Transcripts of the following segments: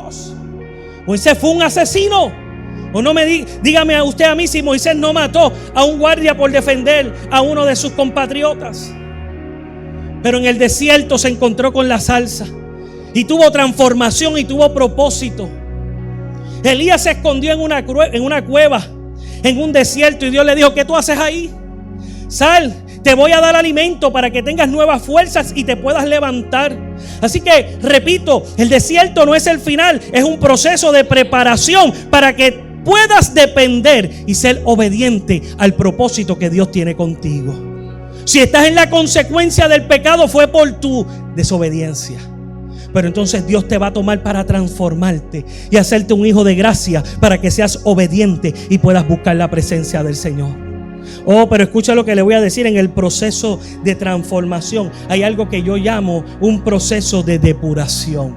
Dios. Moisés fue un asesino. O no dígame a usted a mí si Moisés no mató a un guardia por defender a uno de sus compatriotas. Pero en el desierto se encontró con la zarza y tuvo transformación y tuvo propósito. Elías se escondió en una cueva, en un desierto, y Dios le dijo: ¿qué tú haces ahí? Sal, te voy a dar alimento para que tengas nuevas fuerzas y te puedas levantar. Así que, repito, el desierto no es el final, es un proceso de preparación para que puedas depender y ser obediente al propósito que Dios tiene contigo. Si estás en la consecuencia del pecado, fue por tu desobediencia. Pero entonces Dios te va a tomar para transformarte y hacerte un hijo de gracia para que seas obediente y puedas buscar la presencia del Señor. Oh, pero escucha lo que le voy a decir. En el proceso de transformación hay algo que yo llamo un proceso de depuración.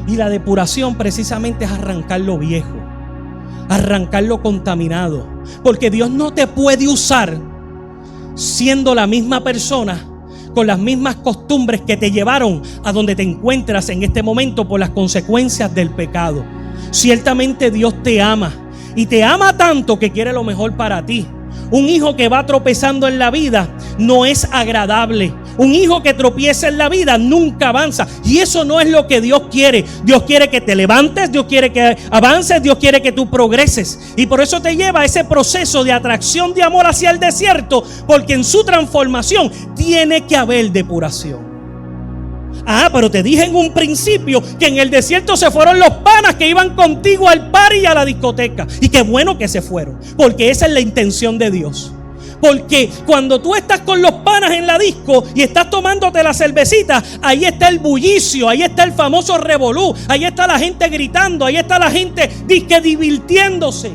Y la depuración precisamente es arrancar lo viejo, arrancar lo contaminado. Porque Dios no te puede usar siendo la misma persona, con las mismas costumbres que te llevaron a donde te encuentras en este momento por las consecuencias del pecado. Ciertamente Dios te ama, y te ama tanto que quiere lo mejor para ti. Un hijo que va tropezando en la vida no es agradable. Un hijo que tropieza en la vida nunca avanza. Y eso no es lo que Dios quiere. Dios quiere que te levantes, Dios quiere que avances, Dios quiere que tú progreses. Y por eso te lleva a ese proceso de atracción de amor hacia el desierto, porque en su transformación tiene que haber depuración. Ah, pero te dije en un principio que en el desierto se fueron los panas que iban contigo al party y a la discoteca. Y qué bueno que se fueron, porque esa es la intención de Dios. Porque cuando tú estás con los panas en la disco y estás tomándote la cervecita, ahí está el bullicio, ahí está el famoso revolú, ahí está la gente gritando, ahí está la gente disque divirtiéndose.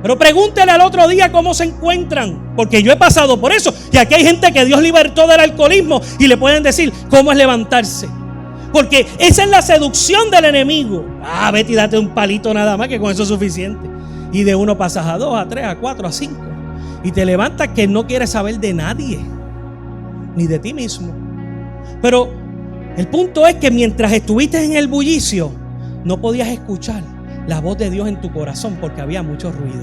Pero pregúntele al otro día cómo se encuentran, porque yo he pasado por eso. Y aquí hay gente que Dios libertó del alcoholismo y le pueden decir cómo es levantarse. Porque esa es la seducción del enemigo. Ah, vete y date un palito nada más, que con eso es suficiente. Y de uno pasas a 2, a 3, a 4, a 5. Y te levantas que no quieres saber de nadie, ni de ti mismo. Pero el punto es que mientras estuviste en el bullicio, no podías escuchar la voz de Dios en tu corazón porque había mucho ruido.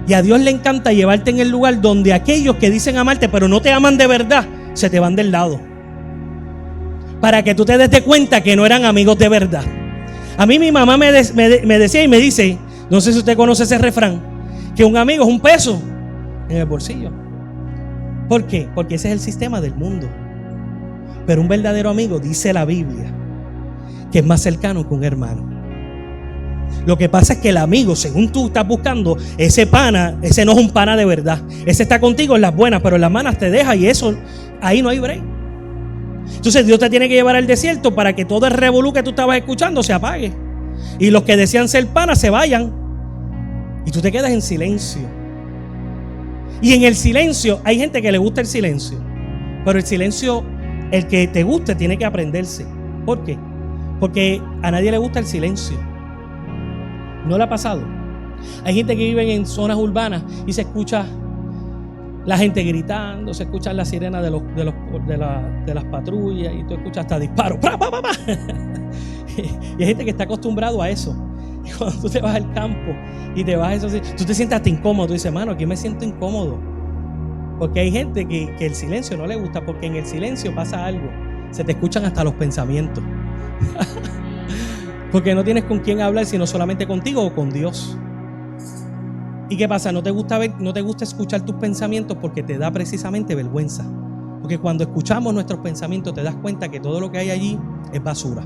Y a Dios le encanta llevarte en el lugar donde aquellos que dicen amarte pero no te aman de verdad, se te van del lado, para que tú te des de cuenta que no eran amigos de verdad. A mí mi mamá me decía y me dice, no sé si usted conoce ese refrán, que un amigo es un peso en el bolsillo. ¿Por qué? Porque ese es el sistema del mundo. Pero un verdadero amigo, dice la Biblia, que es más cercano que un hermano. Lo que pasa es que el amigo, según tú estás buscando, ese pana, ese no es un pana de verdad. Ese está contigo en las buenas, pero en las malas te deja, y eso, ahí no hay break. Entonces Dios te tiene que llevar al desierto para que todo el revolú que tú estabas escuchando se apague. Y los que desean ser panas se vayan. Y tú te quedas en silencio. Y en el silencio, hay gente que le gusta el silencio. Pero el silencio, el que te guste, tiene que aprenderse. ¿Por qué? Porque a nadie le gusta el silencio. ¿No le ha pasado? Hay gente que vive en zonas urbanas y se escucha la gente gritando, se escuchan las sirenas de las patrullas, y tú escuchas hasta disparos. ¡Pra, pa, pa, pa! Y hay gente que está acostumbrado a eso. Y cuando tú te vas al campo y te vas a eso, tú te sientes hasta incómodo. Tú dices, mano, aquí me siento incómodo. Porque hay gente que el silencio no le gusta, porque en el silencio pasa algo. Se te escuchan hasta los pensamientos. Porque no tienes con quién hablar, sino solamente contigo o con Dios. ¿Y qué pasa? No te gusta escuchar tus pensamientos porque te da precisamente vergüenza. Porque cuando escuchamos nuestros pensamientos te das cuenta que todo lo que hay allí es basura.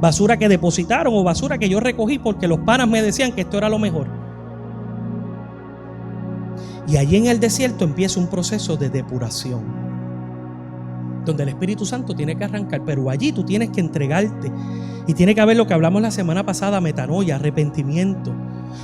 Basura que depositaron o basura que yo recogí porque los panas me decían que esto era lo mejor. Y allí en el desierto empieza un proceso de depuración, donde el Espíritu Santo tiene que arrancar, pero allí tú tienes que entregarte. Y tiene que haber lo que hablamos la semana pasada, metanoia, arrepentimiento.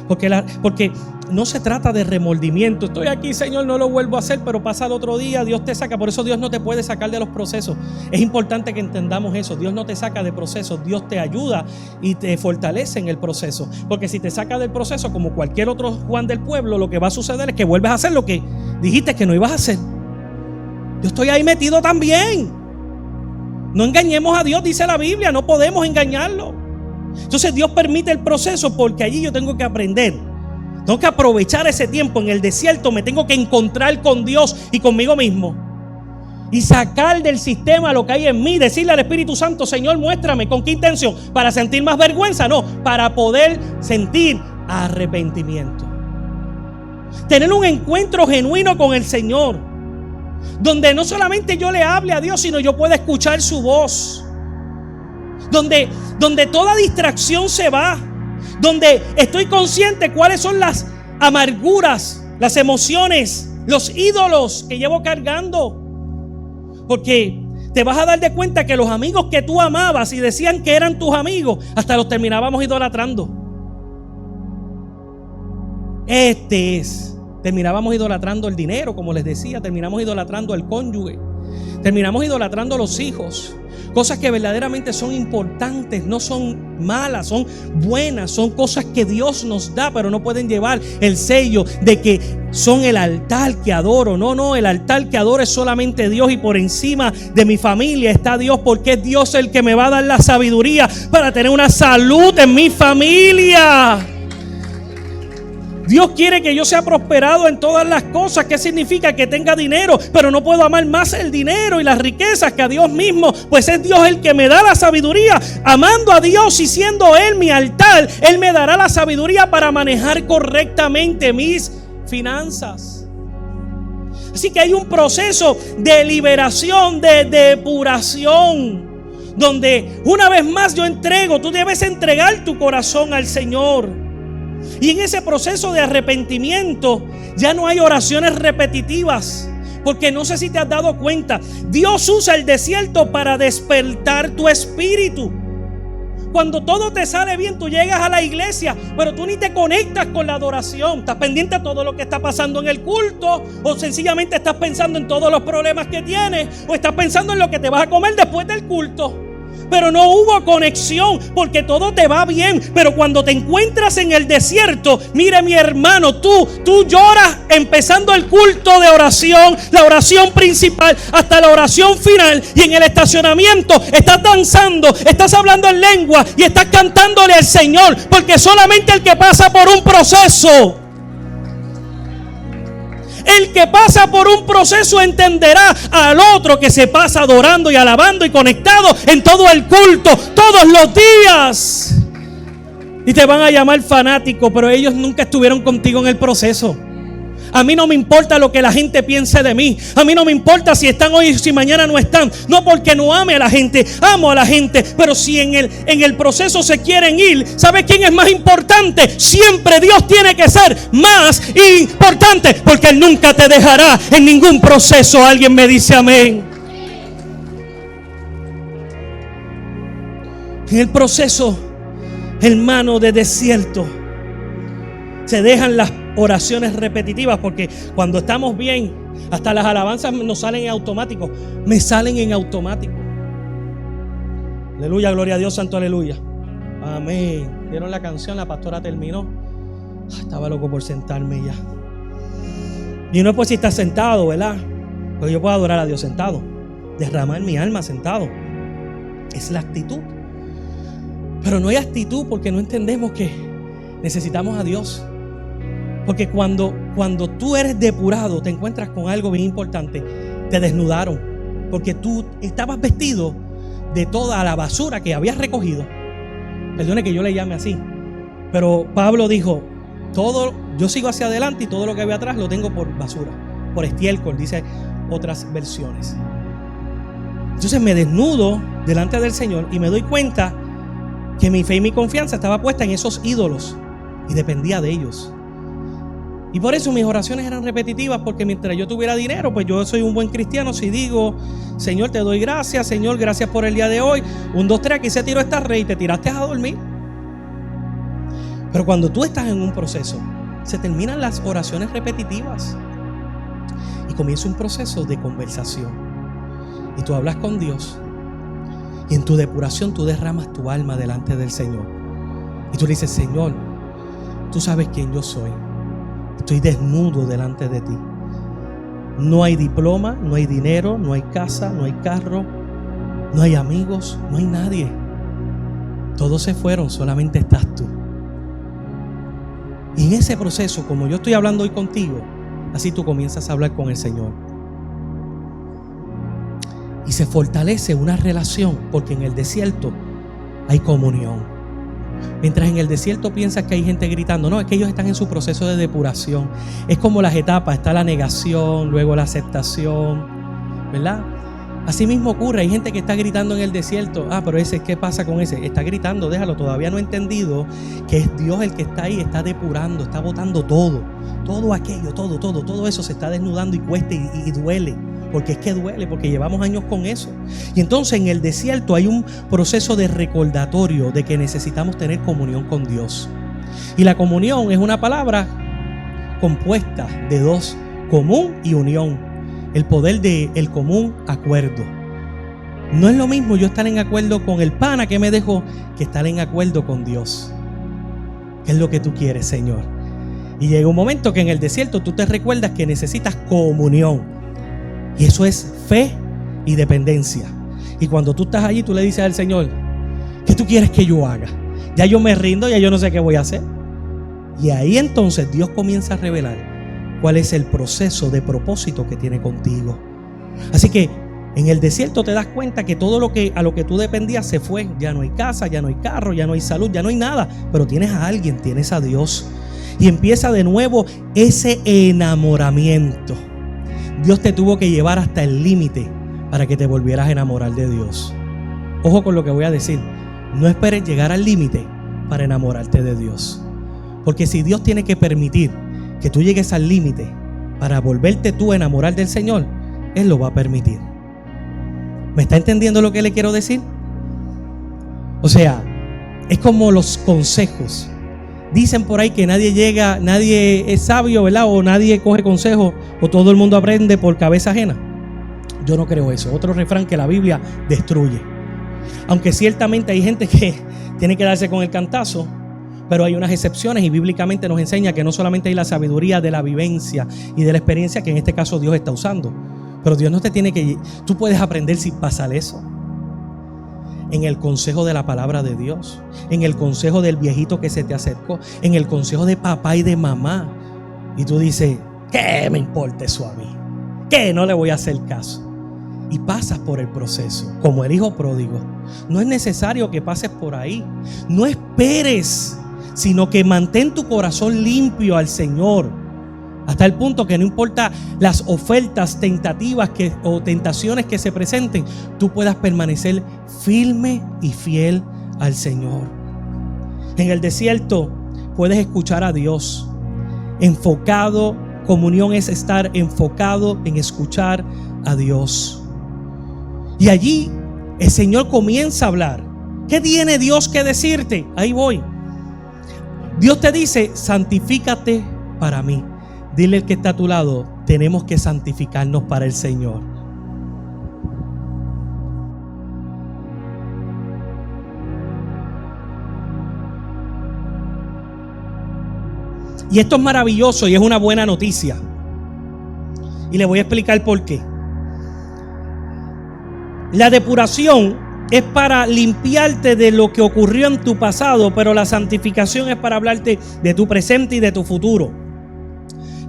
Porque no se trata de remordimiento. Estoy aquí, Señor, no lo vuelvo a hacer, pero pasa el otro día, Dios te saca. Por eso Dios no te puede sacar de los procesos. Es importante que entendamos eso. Dios no te saca de procesos, Dios te ayuda y te fortalece en el proceso. Porque si te saca del proceso, como cualquier otro Juan del pueblo, lo que va a suceder es que vuelves a hacer lo que dijiste que no ibas a hacer. Yo estoy ahí metido también. No engañemos a Dios, dice la Biblia, no podemos engañarlo. Entonces Dios permite el proceso porque allí yo tengo que aprender. Tengo que aprovechar ese tiempo en el desierto, me tengo que encontrar con Dios y conmigo mismo. Y sacar del sistema lo que hay en mí, decirle al Espíritu Santo, Señor, muéstrame. ¿Con qué intención? ¿Para sentir más vergüenza? No, para poder sentir arrepentimiento. Tener un encuentro genuino con el Señor, donde no solamente yo le hable a Dios, sino yo pueda escuchar su voz. Donde toda distracción se va. Donde estoy consciente cuáles son las amarguras, las emociones, los ídolos que llevo cargando. Porque te vas a dar de cuenta que los amigos que tú amabas y decían que eran tus amigos, hasta los terminábamos idolatrando. Terminábamos idolatrando el dinero, como les decía, terminamos idolatrando al cónyuge, terminamos idolatrando a los hijos. Cosas que verdaderamente son importantes, no son malas, son buenas, son cosas que Dios nos da, pero no pueden llevar el sello de que son el altar que adoro. No, el altar que adoro es solamente Dios, y por encima de mi familia está Dios, porque es Dios el que me va a dar la sabiduría para tener una salud en mi familia. Dios quiere que yo sea prosperado en todas las cosas. ¿Qué significa? Que tenga dinero, pero no puedo amar más el dinero y las riquezas que a Dios mismo. Pues es Dios el que me da la sabiduría. Amando a Dios y siendo Él mi altar, Él me dará la sabiduría para manejar correctamente mis finanzas. Así que hay un proceso de liberación, de depuración, donde una vez más yo entrego. Tú debes entregar tu corazón al Señor. Y en ese proceso de arrepentimiento ya no hay oraciones repetitivas, porque no sé si te has dado cuenta, Dios usa el desierto para despertar tu espíritu. Cuando todo te sale bien, tú llegas a la iglesia, pero tú ni te conectas con la adoración. Estás pendiente a todo lo que está pasando en el culto, o sencillamente estás pensando en todos los problemas que tienes, o estás pensando en lo que te vas a comer después del culto. Pero no hubo conexión, porque todo te va bien. Pero cuando te encuentras en el desierto, mire mi hermano, tú lloras empezando el culto de oración, la oración principal hasta la oración final, y en el estacionamiento estás danzando, estás hablando en lengua y estás cantándole al Señor, porque solamente el que pasa por un proceso, el que pasa por un proceso entenderá al otro que se pasa adorando y alabando y conectado en todo el culto, todos los días. Y te van a llamar fanático, pero ellos nunca estuvieron contigo en el proceso. A mí no me importa lo que la gente piense de mí. A mí no me importa si están hoy y si mañana no están. No porque no ame a la gente, amo a la gente. Pero si en el proceso se quieren ir, ¿sabe quién es más importante? Siempre Dios tiene que ser más importante, porque Él nunca te dejará en ningún proceso. Alguien me dice amén. En el proceso, hermano, de desierto, se dejan las oraciones repetitivas, porque cuando estamos bien, hasta las alabanzas nos salen en automático. Me salen en automático. Aleluya, gloria a Dios, santo aleluya. Amén. ¿Vieron la canción? La pastora terminó. Estaba loco por sentarme ya. Y no es por si estás sentado, ¿verdad? Porque yo puedo adorar a Dios sentado, derramar mi alma sentado. Es la actitud. Pero no hay actitud porque no entendemos que necesitamos a Dios. Porque cuando tú eres depurado, te encuentras con algo bien importante. Te desnudaron, porque tú estabas vestido de toda la basura que habías recogido. Perdone que yo le llame así, pero Pablo dijo: yo sigo hacia adelante y todo lo que había atrás lo tengo por basura, por estiércol, dice otras versiones. Entonces me desnudo delante del Señor y me doy cuenta que mi fe y mi confianza estaba puesta en esos ídolos y dependía de ellos. Y por eso mis oraciones eran repetitivas, porque mientras yo tuviera dinero, pues yo soy un buen cristiano. Si digo: Señor, te doy gracias, Señor, gracias por el día de hoy, 1, 2, 3, aquí se tiró esta red y te tiraste a dormir. Pero cuando tú estás en un proceso, se terminan las oraciones repetitivas y comienza un proceso de conversación. Y tú hablas con Dios, y en tu depuración tú derramas tu alma delante del Señor. Y tú le dices: Señor, tú sabes quién yo soy. Estoy desnudo delante de ti. No hay diploma, no hay dinero, no hay casa, no hay carro, no hay amigos, no hay nadie. Todos se fueron, solamente estás tú. Y en ese proceso, como yo estoy hablando hoy contigo, así tú comienzas a hablar con el Señor. Y se fortalece una relación, porque en el desierto hay comunión. Mientras en el desierto piensas que hay gente gritando, no, es que ellos están en su proceso de depuración. Es como las etapas, está la negación, luego la aceptación, ¿verdad? Así mismo ocurre, hay gente que está gritando en el desierto. Pero ese, ¿qué pasa con ese? Está gritando, déjalo, todavía no ha entendido que es Dios el que está ahí, está depurando, está botando todo aquello, todo eso se está desnudando y cuesta y duele. Porque es que duele, porque llevamos años con eso. Y entonces en el desierto hay un proceso de recordatorio de que necesitamos tener comunión con Dios. Y la comunión es una palabra compuesta de dos, común y unión. El poder del común acuerdo. No es lo mismo yo estar en acuerdo con el pana que me dejó que estar en acuerdo con Dios. ¿Qué es lo que tú quieres, Señor? Y llega un momento que en el desierto tú te recuerdas que necesitas comunión. Y eso es fe y dependencia. Y cuando tú estás allí, tú le dices al Señor, ¿qué tú quieres que yo haga? Ya yo me rindo, ya yo no sé qué voy a hacer. Y ahí entonces Dios comienza a revelar cuál es el proceso de propósito que tiene contigo. Así que en el desierto te das cuenta que todo a lo que tú dependías se fue. Ya no hay casa, ya no hay carro, ya no hay salud, ya no hay nada. Pero tienes a alguien, tienes a Dios. Y empieza de nuevo ese enamoramiento. Dios te tuvo que llevar hasta el límite para que te volvieras a enamorar de Dios. Ojo con lo que voy a decir. No esperes llegar al límite para enamorarte de Dios. Porque si Dios tiene que permitir que tú llegues al límite para volverte tú a enamorar del Señor, Él lo va a permitir. ¿Me está entendiendo lo que le quiero decir? O sea, es como los consejos. Dicen por ahí que nadie es sabio, ¿verdad? O nadie coge consejo, o todo el mundo aprende por cabeza ajena. Yo no creo eso. Otro refrán que la Biblia destruye. Aunque ciertamente hay gente que tiene que darse con el cantazo, pero hay unas excepciones y bíblicamente nos enseña que no solamente hay la sabiduría de la vivencia y de la experiencia que en este caso Dios está usando, pero Dios no te tiene que... Tú puedes aprender sin pasar eso. En el consejo de la palabra de Dios, en el consejo del viejito que se te acercó, en el consejo de papá y de mamá. Y tú dices, ¿qué me importa eso a mí? ¿Qué? No le voy a hacer caso. Y pasas por el proceso, como el hijo pródigo. No es necesario que pases por ahí. No esperes, sino que mantén tu corazón limpio al Señor. Hasta el punto que no importa las ofertas tentativas o tentaciones que se presenten, tú puedas permanecer firme y fiel al Señor. En el desierto puedes escuchar a Dios. Enfocado, comunión es estar enfocado en escuchar a Dios. Y allí el Señor comienza a hablar. ¿Qué tiene Dios que decirte? Ahí voy. Dios te dice, santifícate para mí. Dile al que está a tu lado, tenemos que santificarnos para el Señor. Y esto es maravilloso y es una buena noticia. Y le voy a explicar por qué. La depuración es para limpiarte de lo que ocurrió en tu pasado, pero la santificación es para hablarte de tu presente y de tu futuro.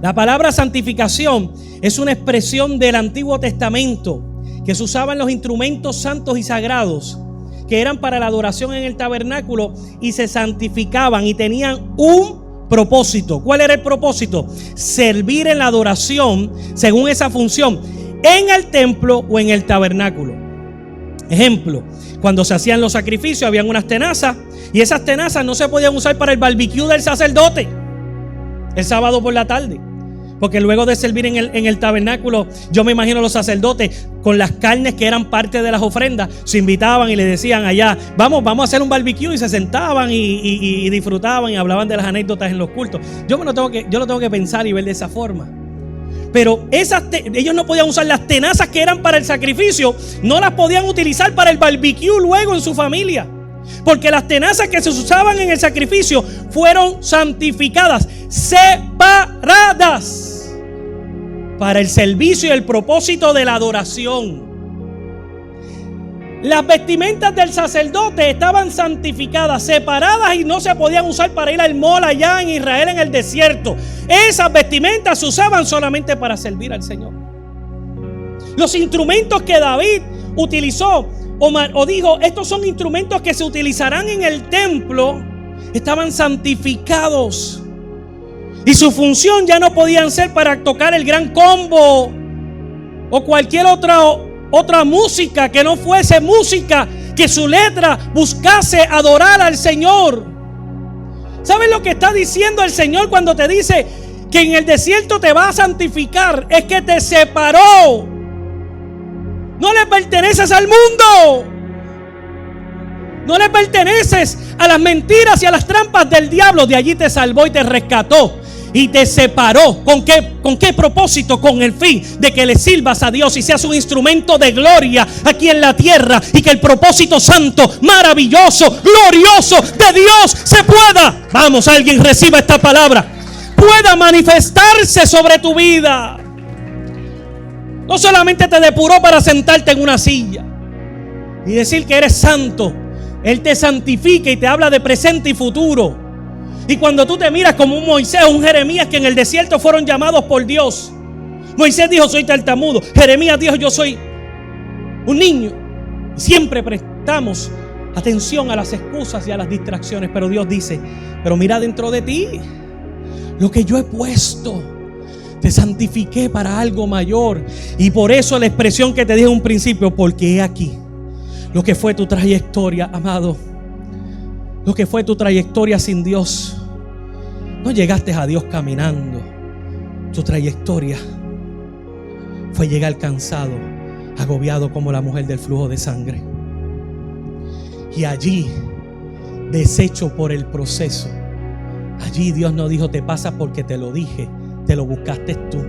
La palabra santificación es una expresión del Antiguo Testamento que se usaban los instrumentos santos y sagrados que eran para la adoración en el tabernáculo y se santificaban y tenían un propósito. ¿Cuál era el propósito? Servir en la adoración según esa función en el templo o en el tabernáculo. Ejemplo, cuando se hacían los sacrificios habían unas tenazas y esas tenazas no se podían usar para el barbecue del sacerdote el sábado por la tarde. Porque luego de servir en el tabernáculo, yo me imagino los sacerdotes con las carnes que eran parte de las ofrendas, se invitaban y le decían allá, vamos a hacer un barbecue, y se sentaban y disfrutaban y hablaban de las anécdotas en los cultos. Yo lo tengo que pensar y ver de esa forma. Pero ellos no podían usar las tenazas que eran para el sacrificio, no las podían utilizar para el barbecue luego en su familia. Porque las tenazas que se usaban en el sacrificio fueron santificadas, separadas para el servicio y el propósito de la adoración. Las vestimentas del sacerdote estaban santificadas, separadas y no se podían usar para ir al mall allá en Israel en el desierto. Esas vestimentas se usaban solamente para servir al Señor. Los instrumentos que David utilizó o dijo, estos son instrumentos que se utilizarán en el templo, estaban santificados. Y su función ya no podían ser para tocar el gran combo o cualquier otra música que no fuese música que su letra buscase adorar al Señor. ¿Sabes lo que está diciendo el Señor cuando te dice que en el desierto te va a santificar? Es que te separó. No le perteneces al mundo. No le perteneces a las mentiras y a las trampas del diablo. De allí te salvó y te rescató y te separó. ¿Con qué propósito? Con el fin de que le sirvas a Dios y seas un instrumento de gloria aquí en la tierra, y que el propósito santo, maravilloso, glorioso de Dios se pueda, vamos, alguien reciba esta palabra, pueda manifestarse sobre tu vida. No solamente te depuró para sentarte en una silla y decir que eres santo. Él te santifica y te habla de presente y futuro. Y cuando tú te miras como un Moisés o un Jeremías que en el desierto fueron llamados por Dios. Moisés dijo, soy tartamudo. Jeremías dijo, yo soy un niño. Siempre prestamos atención a las excusas y a las distracciones, pero Dios dice, pero mira dentro de ti lo que yo he puesto. Te santifiqué para algo mayor. Y por eso la expresión que te dije en un principio, porque he aquí lo que fue tu trayectoria, amado. Lo que fue tu trayectoria sin Dios. No llegaste a Dios caminando. Tu trayectoria fue llegar cansado, agobiado como la mujer del flujo de sangre. Y allí, deshecho por el proceso, allí Dios no dijo, te pasa porque te lo dije, te lo buscaste tú.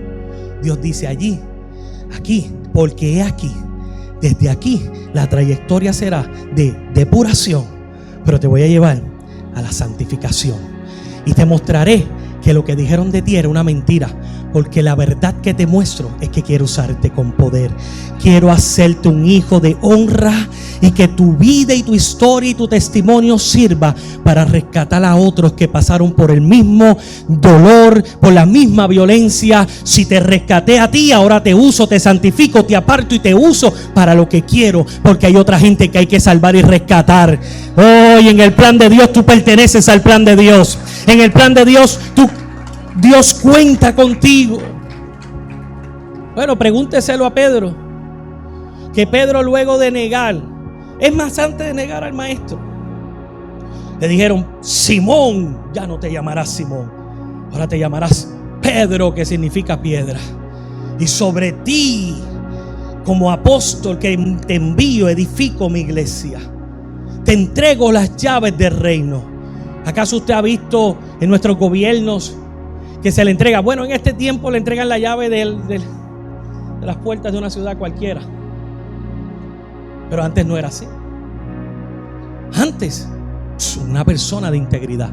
Dios dice allí, aquí, porque he aquí, desde aquí la trayectoria será de depuración, pero te voy a llevar a la santificación. Y te mostraré que lo que dijeron de ti era una mentira, porque la verdad que te muestro es que quiero usarte con poder. Quiero hacerte un hijo de honra, y que tu vida y tu historia y tu testimonio sirva para rescatar a otros que pasaron por el mismo dolor, por la misma violencia. Si te rescaté a ti, ahora te uso, te santifico, te aparto y te uso para lo que quiero, porque hay otra gente que hay que salvar y rescatar. Hoy en el plan de Dios tú perteneces al plan de Dios. En el plan de Dios Dios cuenta contigo. Bueno, pregúnteselo a Pedro, que Pedro luego de negar, es más, antes de negar al maestro, le dijeron, Simón, ya no te llamarás Simón, ahora te llamarás Pedro, que significa piedra. Y sobre ti, como apóstol que te envío, edifico mi iglesia. Te entrego las llaves del reino. ¿Acaso usted ha visto en nuestros gobiernos que se le entrega? Bueno, en este tiempo le entregan la llave de las puertas de una ciudad cualquiera. Pero antes no era así. Antes, una persona de integridad,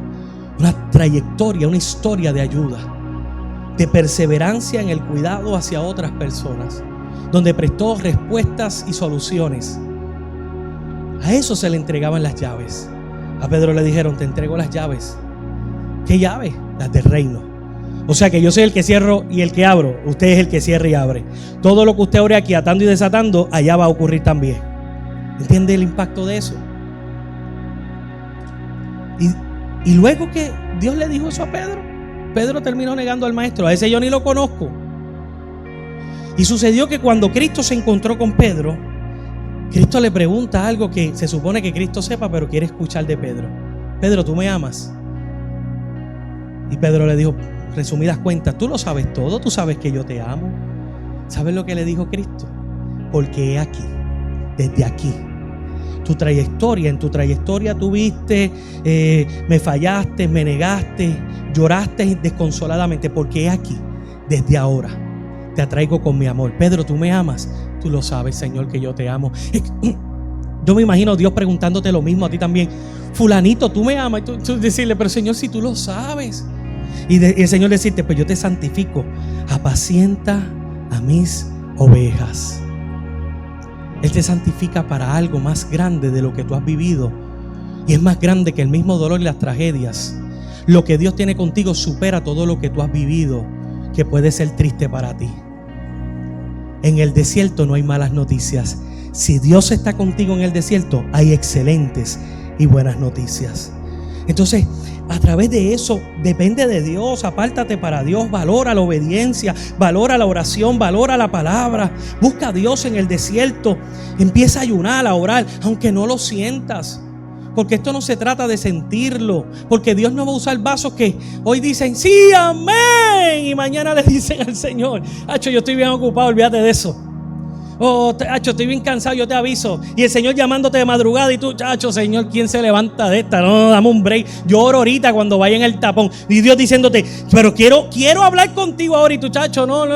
una trayectoria, una historia de ayuda, de perseverancia en el cuidado hacia otras personas, donde prestó respuestas y soluciones. A eso se le entregaban las llaves. A Pedro le dijeron, te entrego las llaves. ¿Qué llaves? Las del reino. O sea que yo soy el que cierro y el que abro. Usted es el que cierra y abre. Todo lo que usted ore aquí atando y desatando, allá va a ocurrir también. ¿Entiende el impacto de eso? Y luego que Dios le dijo eso a Pedro, Pedro terminó negando al maestro. A ese yo ni lo conozco. Y sucedió que cuando Cristo se encontró con Pedro, Cristo le pregunta algo que se supone que Cristo sepa, pero quiere escuchar de Pedro. Pedro, ¿tú me amas? Y Pedro le dijo, resumidas cuentas, tú lo sabes todo, tú sabes que yo te amo. ¿Sabes lo que le dijo Cristo? Porque he aquí, desde aquí, en tu trayectoria tuviste, me fallaste, me negaste, lloraste desconsoladamente, porque he aquí, desde ahora, te atraigo con mi amor. Pedro, ¿tú me amas? Tú lo sabes, Señor, que yo te amo. Yo me imagino a Dios preguntándote lo mismo a ti también. Fulanito, ¿tú me amas? Y tú decirle, pero Señor, si tú lo sabes. Y el Señor decirte, pues yo te santifico. Apacienta a mis ovejas. Él te santifica para algo más grande de lo que tú has vivido. Y es más grande que el mismo dolor y las tragedias. Lo que Dios tiene contigo supera todo lo que tú has vivido, que puede ser triste para ti. En el desierto no hay malas noticias. Si Dios está contigo en el desierto, hay excelentes y buenas noticias. Entonces, a través de eso, depende de Dios, apártate para Dios, valora la obediencia, valora la oración, valora la palabra, busca a Dios en el desierto, empieza a ayunar, a orar, aunque no lo sientas. Porque esto no se trata de sentirlo, porque Dios no va a usar vasos que hoy dicen sí, amén, y mañana le dicen al Señor, Hacho, yo estoy bien ocupado, olvídate de eso. Hacho, estoy bien cansado, yo te aviso. Y el Señor llamándote de madrugada y tú, Hacho, Señor, ¿quién se levanta de esta? No, dame un break. Yo oro ahorita cuando vaya en el tapón. Y Dios diciéndote, pero quiero hablar contigo ahora. Y tú, Chacho, no,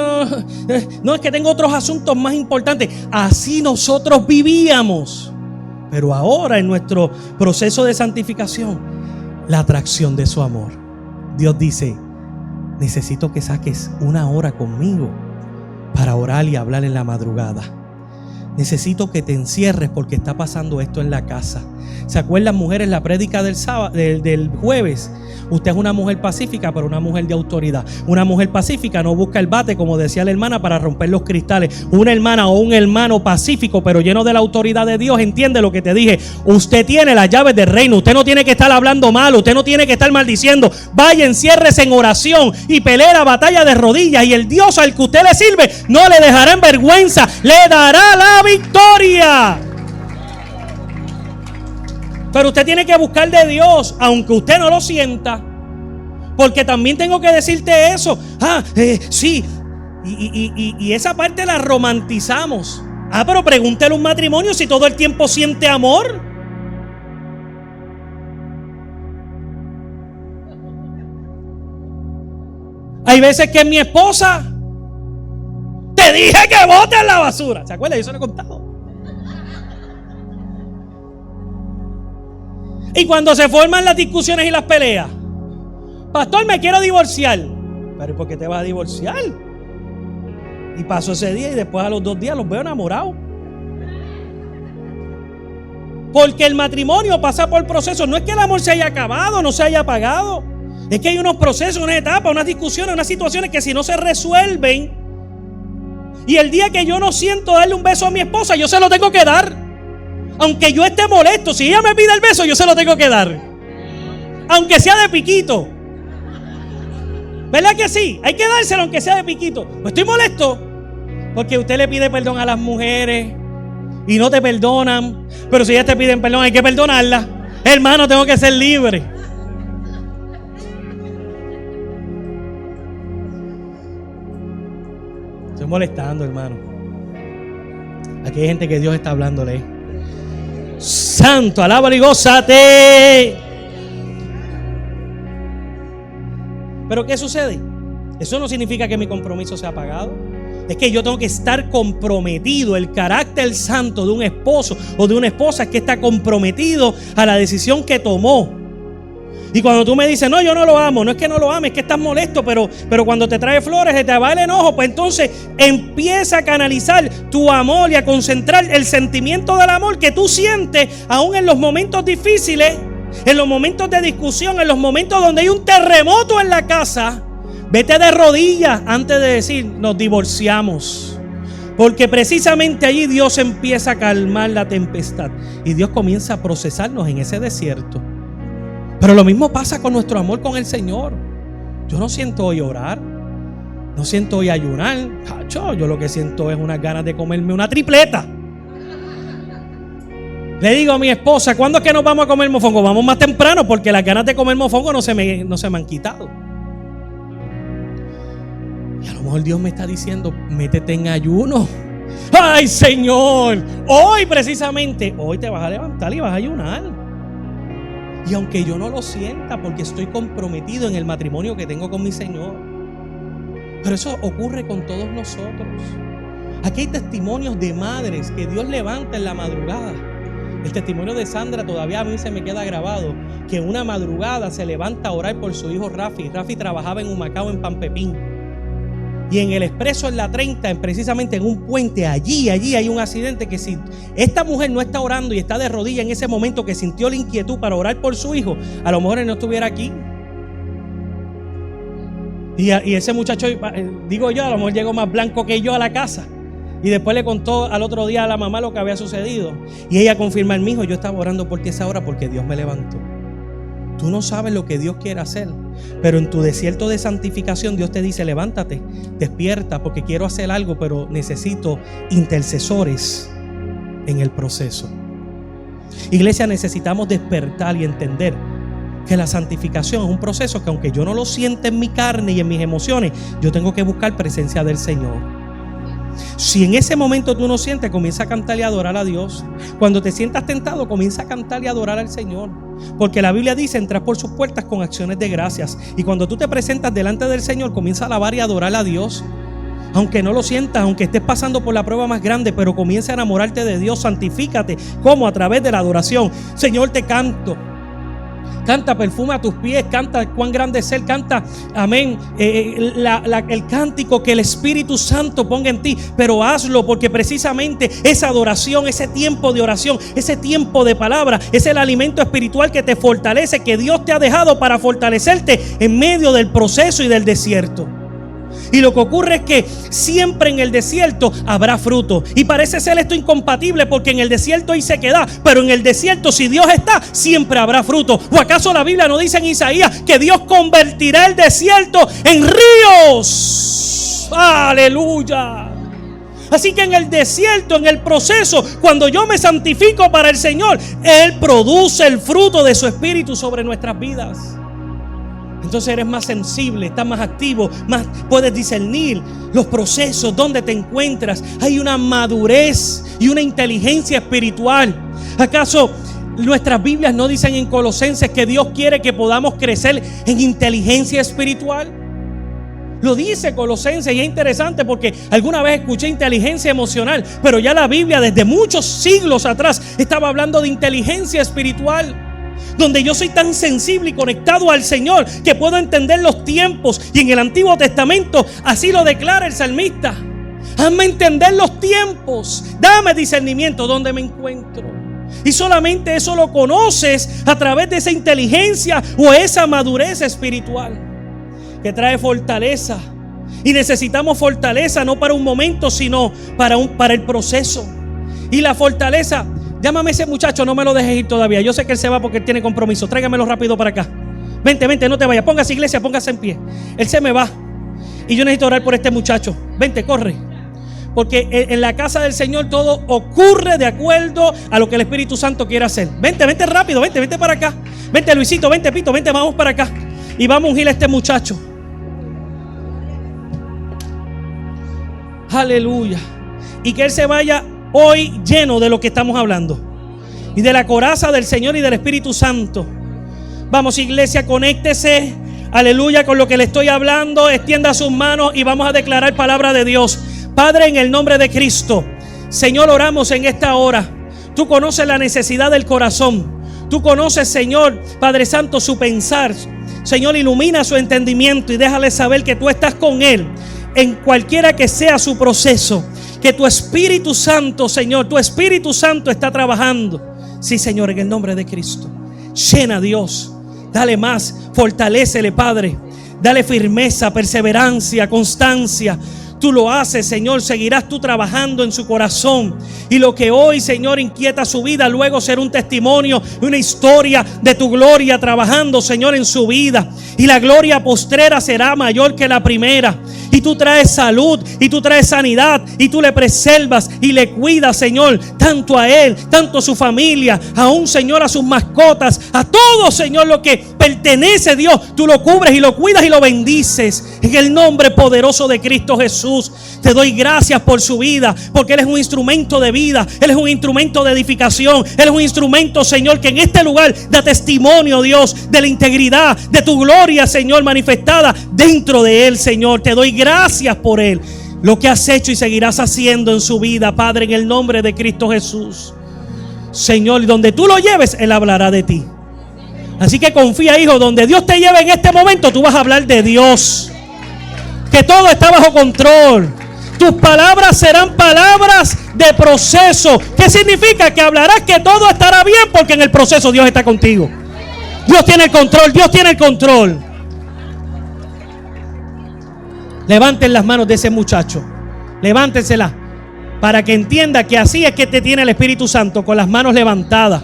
es que tengo otros asuntos más importantes. Así nosotros vivíamos. Pero ahora en nuestro proceso de santificación, la atracción de su amor. Dios dice, necesito que saques una hora conmigo para orar y hablar en la madrugada. Necesito que te encierres porque está pasando esto en la casa. ¿Se acuerdan, mujeres, la prédica del jueves? Usted es una mujer pacífica, pero una mujer de autoridad. Una mujer pacífica no busca el bate, como decía la hermana, para romper los cristales. Una hermana o un hermano pacífico, pero lleno de la autoridad de Dios, entiende lo que te dije. Usted tiene las llaves del reino. Usted no tiene que estar hablando mal. Usted no tiene que estar maldiciendo. Vaya, enciérrese en oración y pelee la batalla de rodillas. Y el Dios al que usted le sirve no le dejará en vergüenza. Le dará la victoria. Pero usted tiene que buscar de Dios, aunque usted no lo sienta. Porque también tengo que decirte eso. Sí. Y esa parte la romantizamos. Pero pregúntele a un matrimonio si todo el tiempo siente amor. Hay veces que mi esposa, te dije que botes la basura. ¿Se acuerdan? Yo se lo he contado. Y cuando se forman las discusiones y las peleas, pastor, me quiero divorciar. Pero ¿por qué te vas a divorciar? Y pasó ese día y después a los 2 días los veo enamorados. Porque el matrimonio pasa por procesos. No es que el amor se haya acabado, no se haya apagado. Es que hay unos procesos, unas etapas, unas discusiones, unas situaciones que si no se resuelven, y el día que yo no siento darle un beso a mi esposa, yo se lo tengo que dar. Aunque yo esté molesto, si ella me pide el beso, yo se lo tengo que dar. Aunque sea de piquito. ¿Verdad que sí? Hay que dárselo aunque sea de piquito. Pues estoy molesto porque usted le pide perdón a las mujeres y no te perdonan. Pero si ellas te piden perdón, hay que perdonarlas. Hermano, tengo que ser libre. Estoy molestando, hermano. Aquí hay gente que Dios está hablándole. Santo, alábalo y gózate. Pero ¿qué sucede? Eso no significa que mi compromiso sea apagado. Es que yo tengo que estar comprometido. El carácter santo de un esposo o de una esposa es que está comprometido a la decisión que tomó. Y cuando tú me dices, no, yo no lo amo, no es que no lo ames, es que estás molesto, pero cuando te trae flores, se te va el enojo, pues entonces empieza a canalizar tu amor y a concentrar el sentimiento del amor que tú sientes aún en los momentos difíciles, en los momentos de discusión, en los momentos donde hay un terremoto en la casa. Vete de rodillas antes de decir, nos divorciamos. Porque precisamente allí Dios empieza a calmar la tempestad y Dios comienza a procesarnos en ese desierto. Pero lo mismo pasa con nuestro amor con el Señor. Yo no siento hoy orar, no siento hoy ayunar. Yo lo que siento es unas ganas de comerme una tripleta. Le digo a mi esposa, ¿cuándo es que nos vamos a comer mofongo? Vamos más temprano porque las ganas de comer mofongo no se me han quitado. Y a lo mejor Dios me está diciendo, métete en ayuno. ¡Ay, Señor! Hoy precisamente, hoy te vas a levantar y vas a ayunar. Y aunque yo no lo sienta, porque estoy comprometido en el matrimonio que tengo con mi Señor. Pero eso ocurre con todos nosotros. Aquí hay testimonios de madres que Dios levanta en la madrugada. El testimonio de Sandra todavía a mí se me queda grabado, que una madrugada se levanta a orar por su hijo Rafi. Rafi trabajaba en Humacao, en Pampepín. Y en el expreso en la 30, precisamente en un puente, allí hay un accidente que si esta mujer no está orando y está de rodillas en ese momento que sintió la inquietud para orar por su hijo, a lo mejor él no estuviera aquí. Y ese muchacho, digo yo, a lo mejor llegó más blanco que yo a la casa. Y después le contó al otro día a la mamá lo que había sucedido. Y ella confirma: mi hijo, yo estaba orando por ti esa hora porque Dios me levantó. Tú no sabes lo que Dios quiere hacer, pero en tu desierto de santificación Dios te dice: levántate, despierta, porque quiero hacer algo, pero necesito intercesores en el proceso. Iglesia, necesitamos despertar y entender que la santificación es un proceso que, aunque yo no lo sienta en mi carne y en mis emociones, yo tengo que buscar presencia del Señor. Si en ese momento tú no sientes, comienza a cantar y adorar a Dios. Cuando te sientas tentado, comienza a cantar y adorar al Señor, porque la Biblia dice: entrar por sus puertas con acciones de gracias. Y cuando tú te presentas delante del Señor, comienza a alabar y adorar a Dios. Aunque no lo sientas, aunque estés pasando por la prueba más grande, pero comienza a enamorarte de Dios. Santifícate. ¿Cómo? A través de la adoración. Señor, te canto. Canta, perfuma tus pies, canta cuán grande es Él, canta, amén, el cántico que el Espíritu Santo ponga en ti. Pero hazlo, porque precisamente esa adoración, ese tiempo de oración, ese tiempo de palabra, es el alimento espiritual que te fortalece, que Dios te ha dejado para fortalecerte en medio del proceso y del desierto. Y lo que ocurre es que siempre en el desierto habrá fruto. Y parece ser esto incompatible, porque en el desierto hay sequedad, pero en el desierto, si Dios está, siempre habrá fruto. ¿O acaso la Biblia no dice en Isaías que Dios convertirá el desierto en ríos? ¡Aleluya! Así que en el desierto, en el proceso, cuando yo me santifico para el Señor, Él produce el fruto de su Espíritu sobre nuestras vidas. Entonces eres más sensible, estás más activo, más puedes discernir los procesos, donde te encuentras. Hay una madurez y una inteligencia espiritual. ¿Acaso nuestras Biblias no dicen en Colosenses que Dios quiere que podamos crecer en inteligencia espiritual? Lo dice Colosenses, y es interesante porque alguna vez escuché inteligencia emocional, pero ya la Biblia desde muchos siglos atrás estaba hablando de inteligencia espiritual, donde yo soy tan sensible y conectado al Señor que puedo entender los tiempos. Y en el Antiguo Testamento así lo declara el salmista: hazme entender los tiempos, dame discernimiento donde me encuentro. Y solamente eso lo conoces a través de esa inteligencia o esa madurez espiritual que trae fortaleza. Y necesitamos fortaleza no para un momento, sino para el proceso. Y la fortaleza, llámame a ese muchacho, no me lo dejes ir todavía. Yo sé que él se va porque él tiene compromiso. Tráigamelo rápido para acá. Vente, no te vayas. Póngase, iglesia, póngase en pie. Él se me va y yo necesito orar por este muchacho. Vente, corre. Porque en la casa del Señor todo ocurre de acuerdo a lo que el Espíritu Santo quiere hacer. Vente rápido, vente para acá. Vente, Luisito, vente, Pito, vente, vamos para acá. Y vamos a ungir a este muchacho. Aleluya. Y que él se vaya hoy lleno de lo que estamos hablando y de la coraza del Señor y del Espíritu Santo. Vamos, iglesia, conéctese, aleluya, con lo que le estoy hablando. Extienda sus manos y vamos a declarar palabra de Dios. Padre, en el nombre de Cristo, Señor, oramos en esta hora. Tú conoces la necesidad del corazón. Tú conoces, Señor, Padre Santo, su pensar. Señor, ilumina su entendimiento y déjale saber que tú estás con él en cualquiera que sea su proceso. Que tu Espíritu Santo, Señor, tu Espíritu Santo está trabajando. Sí, Señor, en el nombre de Cristo. Llena a Dios. Dale más. Fortalécele, Padre. Dale firmeza, perseverancia, constancia. Tú lo haces, Señor. Seguirás tú trabajando en su corazón. Y lo que hoy, Señor, inquieta su vida, luego será un testimonio, una historia de tu gloria trabajando, Señor, en su vida. Y la gloria postrera será mayor que la primera. Y tú traes salud, y tú traes sanidad, y tú le preservas y le cuidas, Señor, tanto a él, tanto a su familia, aún, Señor, a sus mascotas, a todo, Señor, lo que pertenece, Dios, tú lo cubres y lo cuidas y lo bendices. En el nombre poderoso de Cristo Jesús, te doy gracias por su vida, porque Él es un instrumento de vida, Él es un instrumento de edificación, Él es un instrumento, Señor, que en este lugar da testimonio, Dios, de la integridad, de tu gloria, Señor, manifestada dentro de Él, Señor. Te doy gracias por Él, lo que has hecho y seguirás haciendo en su vida, Padre, en el nombre de Cristo Jesús. Señor, y donde tú lo lleves, Él hablará de ti. Así que confía, hijo, donde Dios te lleve en este momento, tú vas a hablar de Dios. que todo está bajo control. Tus palabras serán palabras de proceso. ¿Qué significa? Que hablarás que todo estará bien porque en el proceso Dios está contigo. Dios tiene el control, Dios tiene el control. Levanten las manos de ese muchacho. Levántenselas para que entienda que así es que te tiene el Espíritu Santo, con las manos levantadas.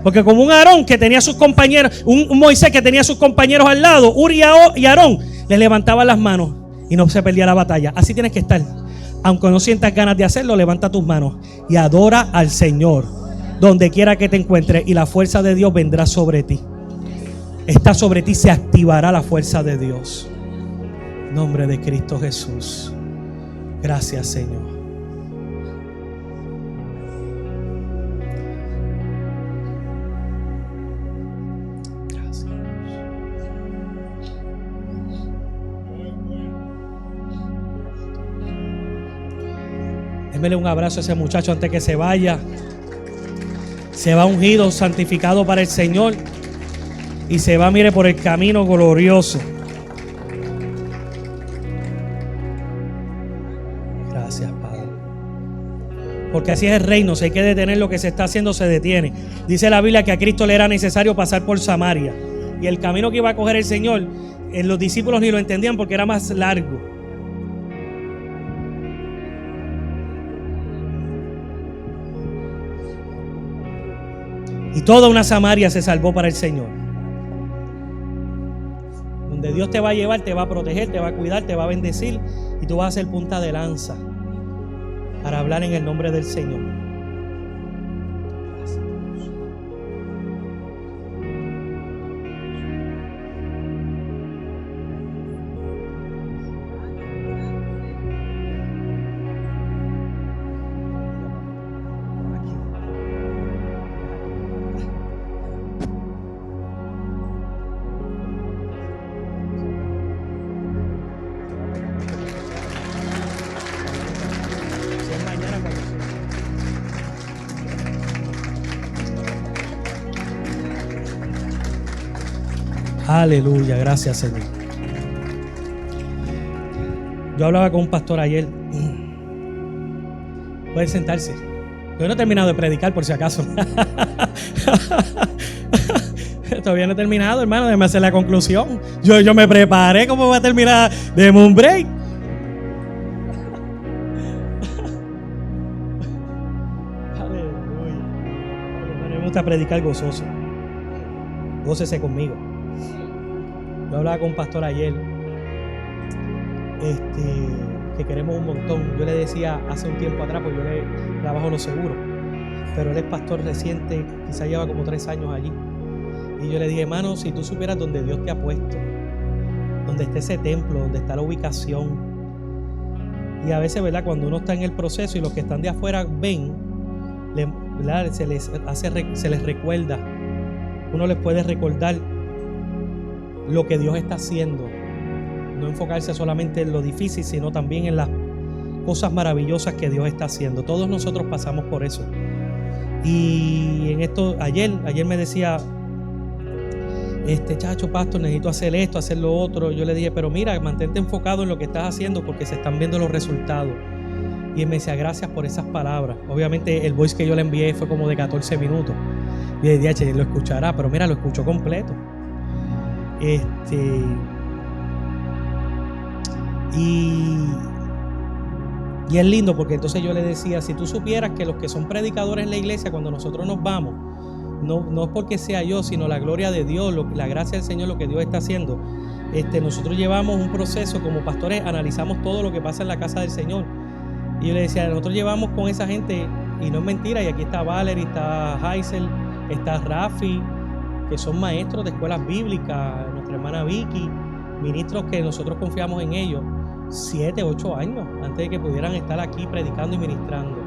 Porque como un Aarón que tenía sus compañeros, un Moisés que tenía sus compañeros al lado, Uri y Aarón, le levantaban las manos y no se perdía la batalla. Así tienes que estar. Aunque no sientas ganas de hacerlo, levanta tus manos y adora al Señor donde quiera que te encuentres, y la fuerza de Dios vendrá sobre ti. Está sobre ti, se activará la fuerza de Dios. En nombre de Cristo Jesús. Gracias, Señor. Gracias. Démele un abrazo a ese muchacho antes que se vaya. Se va ungido, santificado para el Señor, y se va, mire, por el camino glorioso. Gracias, Padre. Porque así es el reino. Si hay que detener lo que se está haciendo, se detiene. Dice la Biblia que a Cristo le era necesario pasar por Samaria. Y el camino que iba a coger el Señor, los discípulos ni lo entendían porque era más largo. Y toda una Samaria se salvó para el Señor. Donde Dios te va a llevar, te va a proteger, te va a cuidar, te va a bendecir, y tú vas a ser punta de lanza para hablar en el nombre del Señor. Aleluya, gracias, Señor. Yo hablaba con un pastor ayer. Puede sentarse. Yo no he terminado de predicar, por si acaso. Todavía no he terminado, hermano. Déjame hacer la conclusión. Yo me preparé cómo va a terminar. Deme un break. Aleluya. Me gusta predicar gozoso. Gócese conmigo. Yo hablaba con un pastor ayer, que queremos un montón. Yo le decía hace un tiempo atrás, pues yo le trabajo los seguros, pero él es pastor reciente, quizá lleva como 3 años allí. Y yo le dije, hermano, si tú supieras donde Dios te ha puesto, donde está ese templo, donde está la ubicación. Y a veces, ¿verdad?, cuando uno está en el proceso y los que están de afuera ven, ¿verdad?, se les recuerda. Uno les puede recordar lo que Dios está haciendo. No enfocarse solamente en lo difícil, sino también en las cosas maravillosas que Dios está haciendo. Todos nosotros pasamos por eso. Y en esto, ayer me decía, chacho, pastor, necesito hacer esto, hacer lo otro. Yo le dije, pero mira, mantente enfocado en lo que estás haciendo porque se están viendo los resultados. Y él me decía, gracias por esas palabras. Obviamente el voice que yo le envié fue como de 14 minutos. Y yo dije, lo escuchará, pero mira, lo escuchó completo. Y es lindo porque entonces yo le decía, si tú supieras que los que son predicadores en la iglesia, cuando nosotros nos vamos, no es porque sea yo, sino la gloria de Dios, la gracia del Señor, lo que Dios está haciendo. Nosotros llevamos un proceso como pastores, analizamos todo lo que pasa en la casa del Señor. Y yo le decía, nosotros llevamos con esa gente, y no es mentira, y aquí está Valerie, está Haisel, está Rafi, que son maestros de escuelas bíblicas, nuestra hermana Vicky, ministros que nosotros confiamos en ellos, 7, 8 años antes de que pudieran estar aquí predicando y ministrando.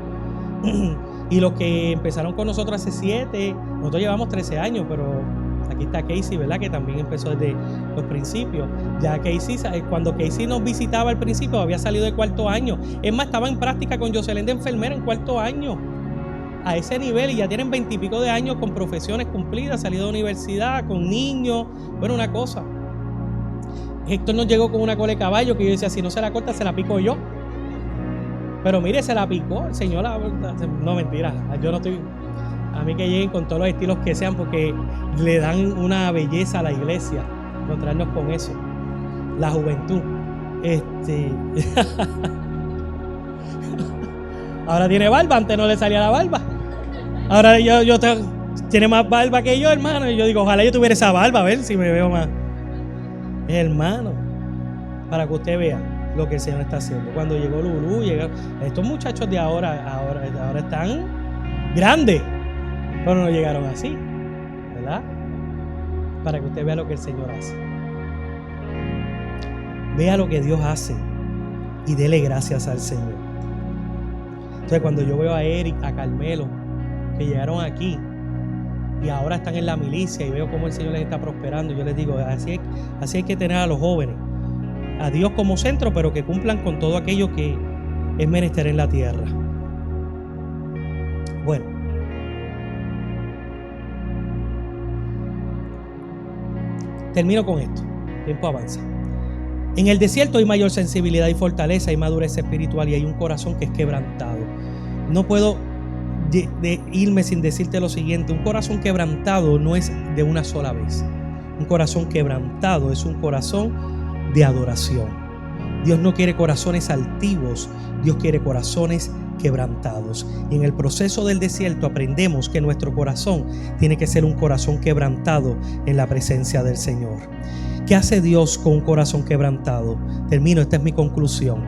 Y los que empezaron con nosotros hace 7, nosotros llevamos 13 años, pero aquí está Casey, ¿verdad?, que también empezó desde los principios. Ya Casey, cuando Casey nos visitaba al principio, había salido de 4º año. Es más, estaba en práctica con Jocelyn de enfermera en 4º año. A ese nivel, y ya tienen 20 y pico de años con profesiones cumplidas, salido de universidad, con niños. Bueno, una cosa. Héctor nos llegó con una cola de caballo que yo decía, si no se la corta, se la pico yo. Pero mire, se la picó, el Señor no, mentira, yo no estoy... A mí que lleguen con todos los estilos que sean, porque le dan una belleza a la iglesia, encontrarnos con eso. La juventud. Ahora tiene barba, antes no le salía la barba. Ahora tiene más barba que yo, hermano. Y yo digo, ojalá yo tuviera esa barba, a ver si me veo más. Hermano, para que usted vea lo que el Señor está haciendo. Cuando llegó Lulú, estos muchachos de ahora están grandes, pero no llegaron así, ¿verdad? Para que usted vea lo que el Señor hace. Vea lo que Dios hace y dele gracias al Señor. Entonces, cuando yo veo a Eric, a Carmelo, que llegaron aquí y ahora están en la milicia, y veo cómo el Señor les está prosperando, yo les digo, así hay que tener a los jóvenes, a Dios como centro, pero que cumplan con todo aquello que es menester en la tierra. Bueno, termino con esto, el tiempo avanza. En el desierto hay mayor sensibilidad y fortaleza, hay madurez espiritual y hay un corazón que es quebrantado. No puedo irme sin decirte lo siguiente: un corazón quebrantado no es de una sola vez. Un corazón quebrantado es un corazón de adoración. Dios no quiere corazones altivos, Dios quiere corazones quebrantados. Y en el proceso del desierto aprendemos que nuestro corazón tiene que ser un corazón quebrantado en la presencia del Señor. ¿Qué hace Dios con un corazón quebrantado? Termino, esta es mi conclusión.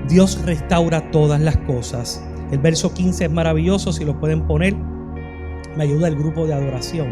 Dios restaura todas las cosas. El verso 15 es maravilloso, si lo pueden poner, me ayuda el grupo de adoración.